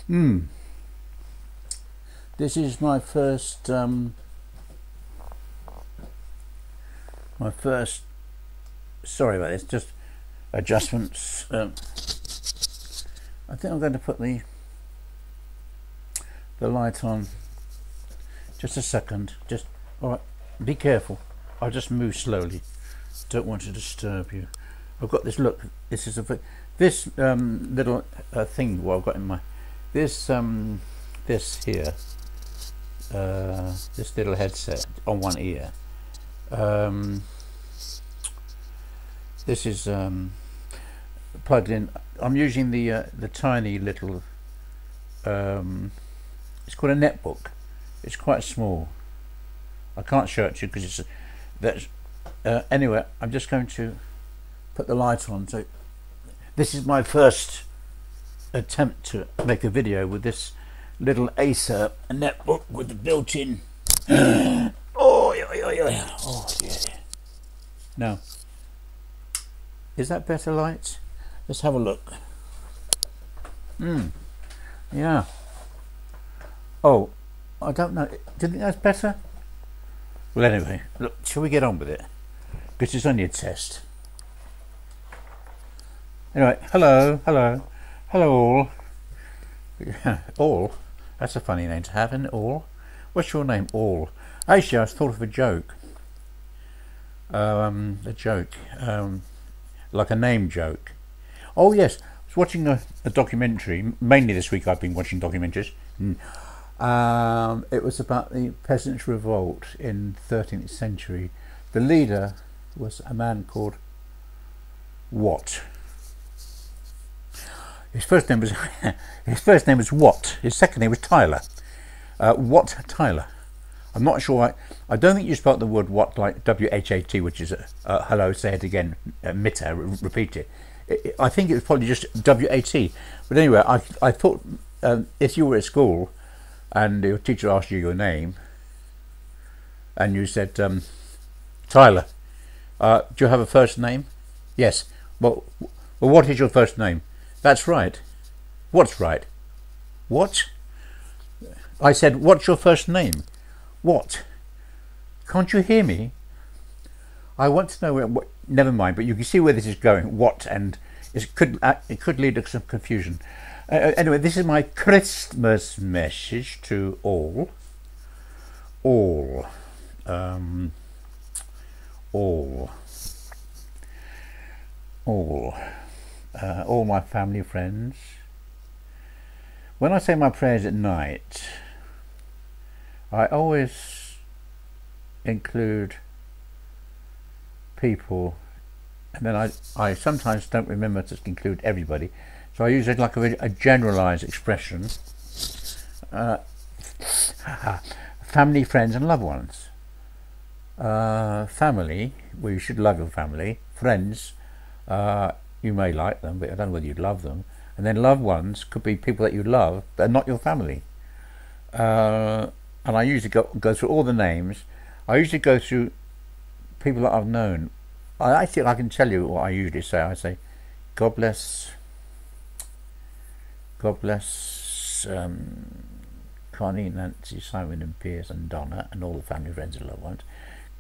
Hmm. This is my first. My first. Sorry about this. Just adjustments. I think I'm going to put the light on. Just a second. Just all right. Be careful. I'll just move slowly. Don't want to disturb you. I've got this. Look. This is this little thing. What I've got in my this this here. This little headset on one ear. This is plugged in. I'm using the tiny little. It's called a netbook. It's quite small. I can't show it to you because it's that's. Anyway, I'm just going to put the light on. So this is my first attempt to make a video with this little Acer netbook with the built-in. Oh yeah. Now, is that better light? Let's have a look. Yeah. Oh, I don't know. Do you think that's better? Well, anyway, look. Shall we get on with it? Because it's only a test. Anyway, hello all. All. That's a funny name to have, isn't it? All. What's your name? All. Actually, I thought of a joke. Like a name joke. Oh yes, I was watching a documentary. Mainly this week, I've been watching documentaries. It was about the Peasants' Revolt in the 13th century. The leader was a man called Watt. His first name was Watt. His second name was Tyler. Watt Tyler. I'm not sure. I don't think you spelt the word Watt like W-H-A-T, which is hello. Say it again. Mitter. Repeat it. I think it was probably just W-A-T. But anyway, I thought if you were at school and your teacher asked you your name, and you said Tyler, do you have a first name? Yes. Well, what is your first name? That's right. What's right? What? I said, what's your first name? What? Can't you hear me? I want to know what. Never mind, but you can see where this is going. What, and it could lead to some confusion. Anyway, this is my Christmas message to all my family, friends. When I say my prayers at night, I always include people, and then I sometimes don't remember to include everybody, so I use it like a generalized expression. Family, friends and loved ones. Family, well, you should love your family. Friends, you may like them, but I don't know whether you'd love them. And then loved ones could be people that you love but are not your family. And I usually go through all the names. I usually go through people that I've known. I can tell you what I usually say. I say, God bless Connie, Nancy, Simon and Piers and Donna and all the family, friends and loved ones.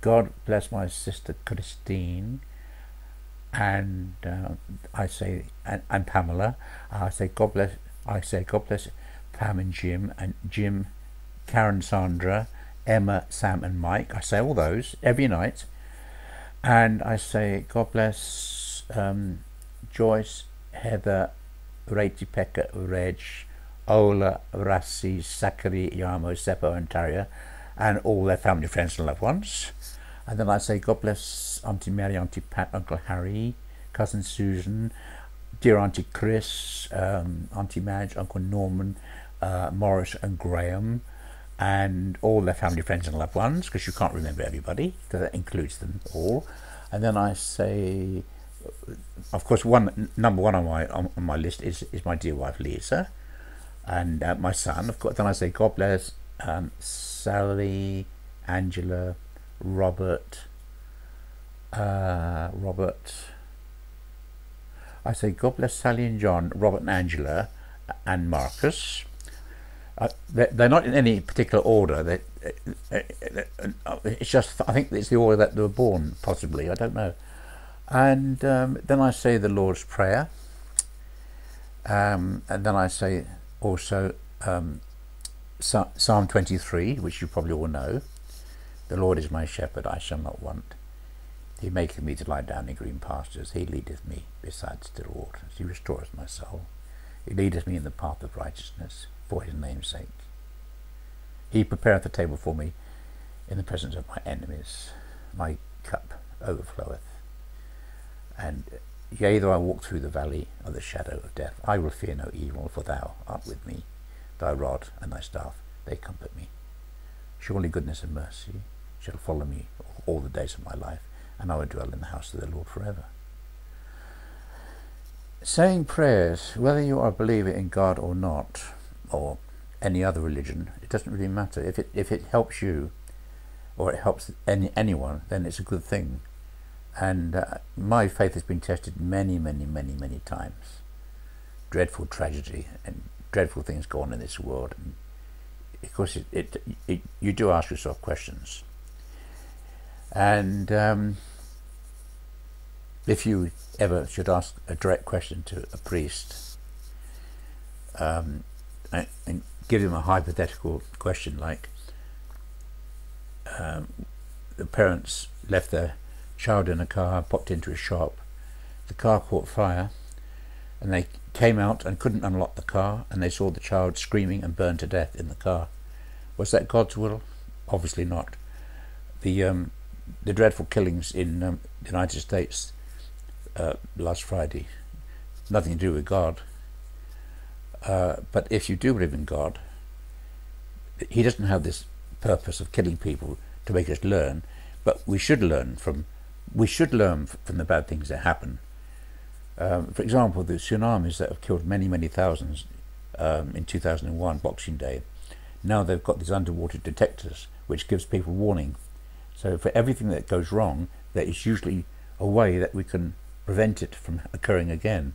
God bless my sister Christine, and I say and Pamela. I say God bless Pam and Jim, Karen, Sandra, Emma, Sam and Mike. I say all those every night. And I say God bless Joyce, Heather, Rachel, Pekka, Reg, Ola, Rassi, Zachary, Yamo, Seppo and Taria, and all their family, friends and loved ones. And then I say God bless Auntie Mary, Auntie Pat, Uncle Harry, Cousin Susan, dear Auntie Chris, Auntie Madge, Uncle Norman, Morris and Graham, and all their family, friends and loved ones, because you can't remember everybody, so that includes them all. And then I say, of course, number one on my list is my dear wife Lisa, and my son, of course. Then I say God bless Sally, Angela, Robert. I say God bless Sally and John, Robert and Angela, and Marcus. They're not in any particular order. It's just, I think it's the order that they were born, possibly. I don't know. And then I say the Lord's Prayer. And then I say also Psalm 23, which you probably all know. The Lord is my shepherd, I shall not want. He maketh me to lie down in green pastures. He leadeth me beside still waters. He restoreth my soul. He leadeth me in the path of righteousness for his name's sake. He prepareth a table for me in the presence of my enemies. My cup overfloweth. And yea, though I walk through the valley of the shadow of death, I will fear no evil, for thou art with me. Thy rod and thy staff, they comfort me. Surely goodness and mercy shall follow me all the days of my life, and I will dwell in the house of the Lord forever. Saying prayers, whether you are a believer in God or not, or any other religion, it doesn't really matter. If it helps you, or it helps anyone, then it's a good thing. And my faith has been tested many times. Dreadful tragedy and dreadful things go on in this world, and of course you do ask yourself questions. And if you ever should ask a direct question to a priest, and give him a hypothetical question like, the parents left their child in a car, popped into a shop, the car caught fire, and they came out and couldn't unlock the car, and they saw the child screaming and burned to death in the car. Was that God's will? Obviously not. The dreadful killings in the United States last Friday, nothing to do with God. But if you do believe in God, he doesn't have this purpose of killing people to make us learn, but we should learn from the bad things that happen. For example, the tsunamis that have killed many thousands in 2001, Boxing Day. Now they've got these underwater detectors which gives people warning. So for everything that goes wrong, there is usually a way that we can prevent it from occurring again.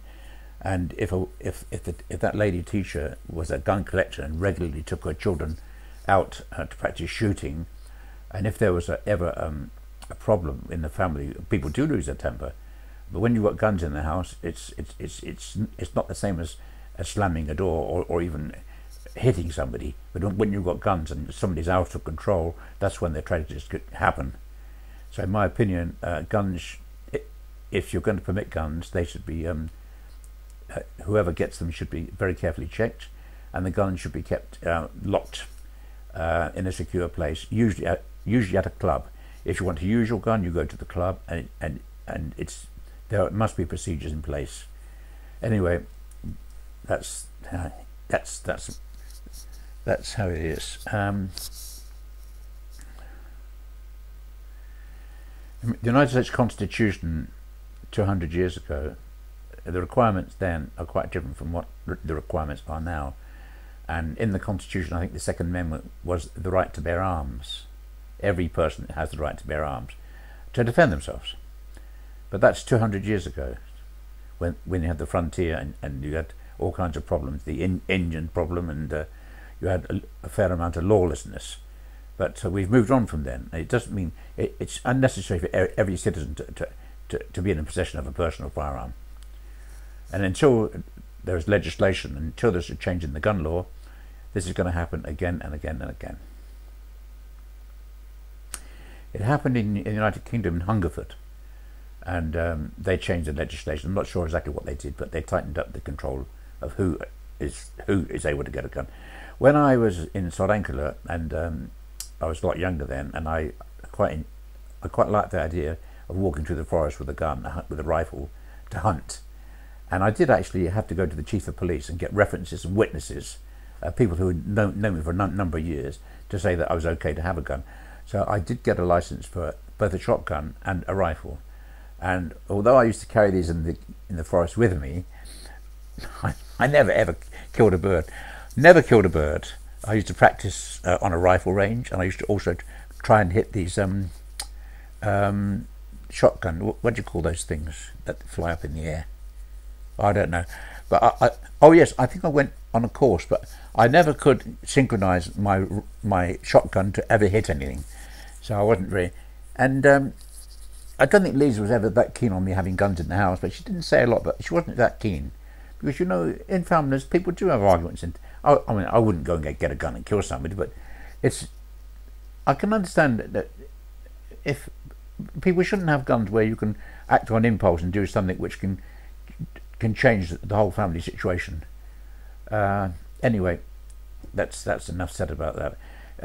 And if that lady teacher was a gun collector and regularly took her children out to practice shooting, and if there was ever a problem in the family, people do lose their temper. But when you've got guns in the house, it's not the same as slamming a door or even hitting somebody. But when you've got guns and somebody's out of control, that's when the tragedies could happen. So in my opinion, guns, if you're going to permit guns, they should be, whoever gets them should be very carefully checked, and the guns should be kept locked in a secure place, usually at a club. If you want to use your gun, you go to the club, and there must be procedures in place. Anyway, that's how it is. The United States Constitution 200 years ago, the requirements then are quite different from what the requirements are now. And in the Constitution, I think the Second Amendment was the right to bear arms. Every person has the right to bear arms to defend themselves. But that's 200 years ago, when you had the frontier and you had all kinds of problems, the Indian problem, and you had a fair amount of lawlessness. But we've moved on from then. It doesn't mean it's unnecessary for every citizen to be in possession of a personal firearm. And until there is legislation, until there's a change in the gun law, this is going to happen again and again and again. It happened in the United Kingdom in Hungerford, and they changed the legislation. I'm not sure exactly what they did, but they tightened up the control of who is able to get a gun. When I was in Sri Lanka, and I was a lot younger then, and I quite liked the idea of walking through the forest with a gun, with a rifle, to hunt. And I did actually have to go to the chief of police and get references and witnesses, people who had known me for a number of years, to say that I was okay to have a gun. So I did get a license for both a shotgun and a rifle. And although I used to carry these in the forest with me, I never ever killed a bird. Never killed a bird. I used to practice on a rifle range, and I used to also try and hit these shotgun. What do you call those things that fly up in the air? I don't know. But oh yes, I think I went on a course, but I never could synchronize my shotgun to ever hit anything, so I wasn't very. And I don't think Lisa was ever that keen on me having guns in the house, but she didn't say a lot, but she wasn't that keen. Because, you know, in families, people do have arguments. And I mean, I wouldn't go and get a gun and kill somebody, but I can understand that if people shouldn't have guns where you can act on impulse and do something which can change the whole family situation. Anyway, that's enough said about that.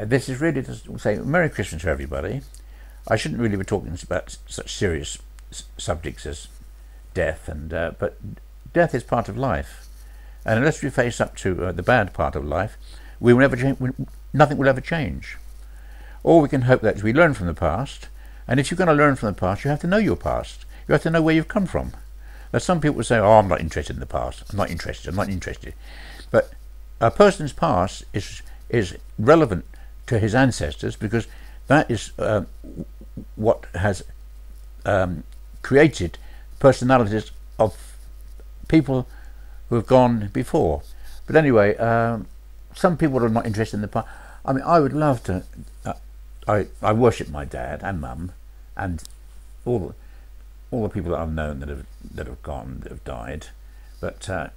This is really to say Merry Christmas to everybody. I shouldn't really be talking about such serious subjects as death, but death is part of life, and unless we face up to the bad part of life, we will never change. Nothing will ever change. All we can hope that is we learn from the past, and if you're going to learn from the past, you have to know your past. You have to know where you've come from. Now, some people say, "Oh, I'm not interested in the past. I'm not interested." But a person's past is relevant to his ancestors, because that is what has created personalities of people who have gone before. But anyway, some people are not interested in the past. I mean, I would love to. I worship my dad and mum, and all the people that I've known that have gone, that have died. But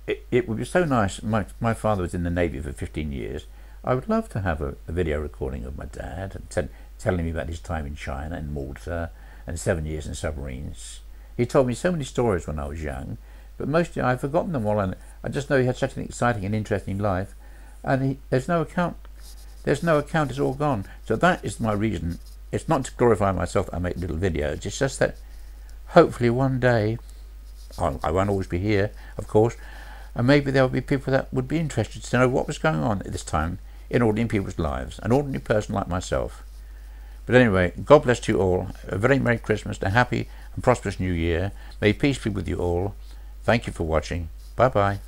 it would be so nice. My father was in the Navy for 15 years. I would love to have a video recording of my dad and telling me about his time in China and Malta and 7 years in submarines. He told me so many stories when I was young, but mostly I've forgotten them all, and I just know he had such an exciting and interesting life, and there's no account. There's no account. It's all gone. So that is my reason. It's not to glorify myself. I make little videos. It's just that hopefully one day, I won't always be here, of course, and maybe there will be people that would be interested to know what was going on at this time in ordinary people's lives, an ordinary person like myself. But anyway, God bless you all. A very Merry Christmas, a happy and prosperous New Year. May peace be with you all. Thank you for watching. Bye bye.